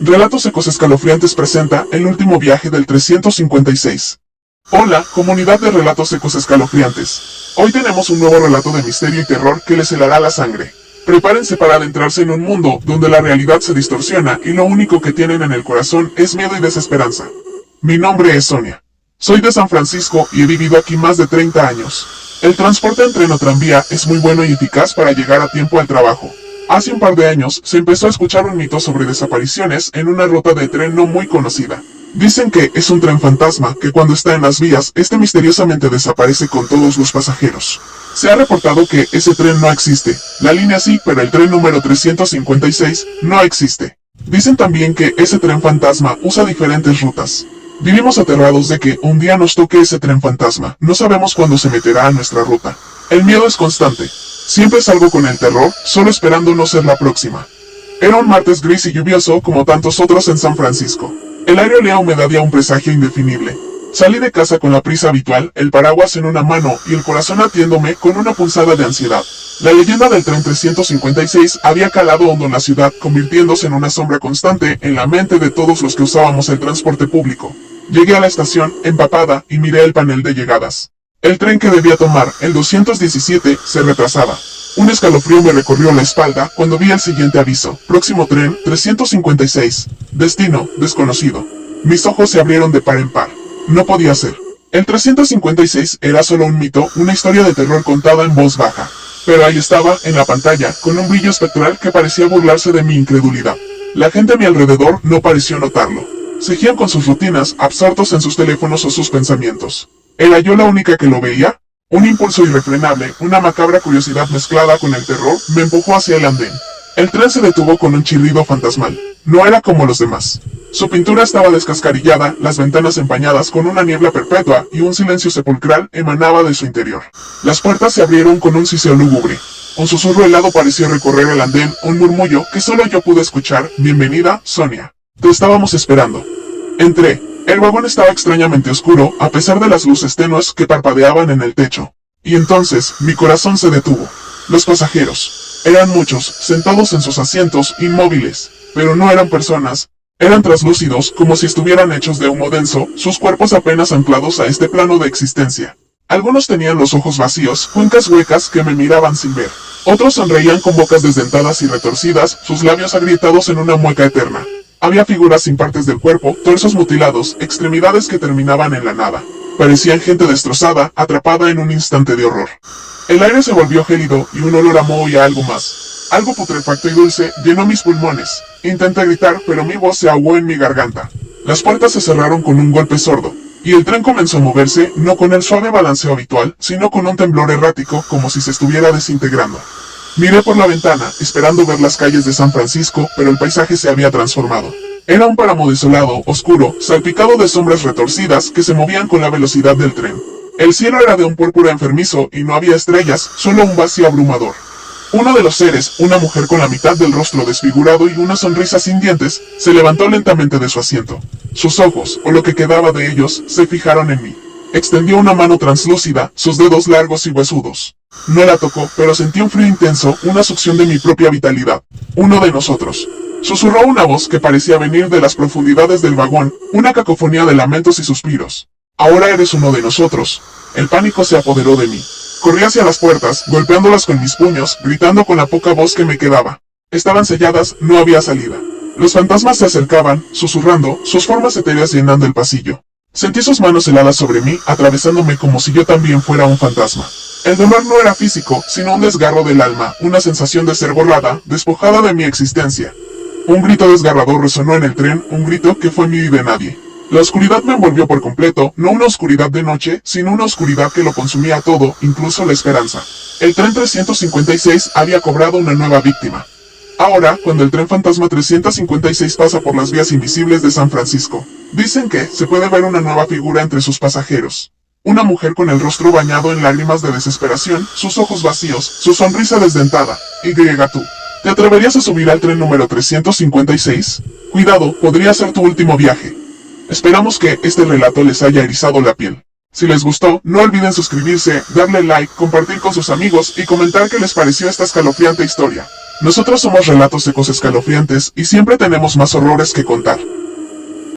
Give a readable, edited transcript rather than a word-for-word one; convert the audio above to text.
Relatos Ecos Escalofriantes presenta El último viaje del 356. Hola, comunidad de Relatos Ecos Escalofriantes. Hoy tenemos un nuevo relato de misterio y terror que les helará la sangre. Prepárense para adentrarse en un mundo donde la realidad se distorsiona y lo único que tienen en el corazón es miedo y desesperanza. Mi nombre es Sonia. Soy de San Francisco y he vivido aquí más de 30 años. El transporte en tren o tranvía es muy bueno y eficaz para llegar a tiempo al trabajo. Hace un par de años se empezó a escuchar un mito sobre desapariciones en una ruta de tren no muy conocida. Dicen que es un tren fantasma que cuando está en las vías, misteriosamente desaparece con todos los pasajeros. Se ha reportado que ese tren no existe. La línea sí, pero el tren número 356 no existe. Dicen también que ese tren fantasma usa diferentes rutas. Vivimos aterrados de que un día nos toque ese tren fantasma. No sabemos cuándo se meterá a nuestra ruta. El miedo es constante. Siempre salgo con el terror, solo esperando no ser la próxima. Era un martes gris y lluvioso como tantos otros en San Francisco. El aire olía a humedad y a un presagio indefinible. Salí de casa con la prisa habitual, el paraguas en una mano y el corazón latiéndome con una punzada de ansiedad. La leyenda del tren 356 había calado hondo en la ciudad, convirtiéndose en una sombra constante en la mente de todos los que usábamos el transporte público. Llegué a la estación, empapada, y miré el panel de llegadas. El tren que debía tomar, el 217, se retrasaba. Un escalofrío me recorrió la espalda cuando vi el siguiente aviso. Próximo tren, 356. Destino, desconocido. Mis ojos se abrieron de par en par. No podía ser. El 356 era solo un mito, una historia de terror contada en voz baja. Pero ahí estaba, en la pantalla, con un brillo espectral que parecía burlarse de mi incredulidad. La gente a mi alrededor no pareció notarlo. Seguían con sus rutinas, absortos en sus teléfonos o sus pensamientos. ¿Era yo la única que lo veía? Un impulso irrefrenable, una macabra curiosidad mezclada con el terror, me empujó hacia el andén. El tren se detuvo con un chirrido fantasmal. No era como los demás. Su pintura estaba descascarillada, las ventanas empañadas con una niebla perpetua y un silencio sepulcral emanaba de su interior. Las puertas se abrieron con un siseo lúgubre. Un susurro helado pareció recorrer el andén, un murmullo que solo yo pude escuchar. Bienvenida, Sonia. Te estábamos esperando. Entré. El vagón estaba extrañamente oscuro, a pesar de las luces tenues que parpadeaban en el techo. Y entonces, mi corazón se detuvo. Los pasajeros. Eran muchos, sentados en sus asientos, inmóviles. Pero no eran personas. Eran translúcidos, como si estuvieran hechos de humo denso, sus cuerpos apenas anclados a este plano de existencia. Algunos tenían los ojos vacíos, cuencas huecas que me miraban sin ver. Otros sonreían con bocas desdentadas y retorcidas, sus labios agrietados en una mueca eterna. Había figuras sin partes del cuerpo, torsos mutilados, extremidades que terminaban en la nada. Parecían gente destrozada, atrapada en un instante de horror. El aire se volvió gélido y un olor a moho y a algo más. Algo putrefacto y dulce llenó mis pulmones. Intenté gritar, pero mi voz se ahogó en mi garganta. Las puertas se cerraron con un golpe sordo, y el tren comenzó a moverse, no con el suave balanceo habitual, sino con un temblor errático, como si se estuviera desintegrando. Miré por la ventana, esperando ver las calles de San Francisco, pero el paisaje se había transformado. Era un páramo desolado, oscuro, salpicado de sombras retorcidas que se movían con la velocidad del tren. El cielo era de un púrpura enfermizo y no había estrellas, solo un vacío abrumador. Uno de los seres, una mujer con la mitad del rostro desfigurado y una sonrisa sin dientes, se levantó lentamente de su asiento. Sus ojos, o lo que quedaba de ellos, se fijaron en mí. Extendió una mano translúcida, sus dedos largos y huesudos. No la tocó, pero sentí un frío intenso, una succión de mi propia vitalidad. Uno de nosotros. Susurró una voz que parecía venir de las profundidades del vagón, una cacofonía de lamentos y suspiros. Ahora eres uno de nosotros. El pánico se apoderó de mí. Corrí hacia las puertas, golpeándolas con mis puños, gritando con la poca voz que me quedaba. Estaban selladas, no había salida. Los fantasmas se acercaban, susurrando, sus formas etéreas llenando el pasillo. Sentí sus manos heladas sobre mí, atravesándome como si yo también fuera un fantasma. El dolor no era físico, sino un desgarro del alma, una sensación de ser borrada, despojada de mi existencia. Un grito desgarrador resonó en el tren, un grito que fue mío y de nadie. La oscuridad me envolvió por completo, no una oscuridad de noche, sino una oscuridad que lo consumía todo, incluso la esperanza. El tren 356 había cobrado una nueva víctima. Ahora, cuando el tren fantasma 356 pasa por las vías invisibles de San Francisco, dicen que se puede ver una nueva figura entre sus pasajeros. Una mujer con el rostro bañado en lágrimas de desesperación, sus ojos vacíos, su sonrisa desdentada. Y tú, ¿te atreverías a subir al tren número 356? Cuidado, podría ser tu último viaje. Esperamos que este relato les haya erizado la piel. Si les gustó, no olviden suscribirse, darle like, compartir con sus amigos y comentar qué les pareció esta escalofriante historia. Nosotros somos Relatos Ecos Escalofriantes y siempre tenemos más horrores que contar.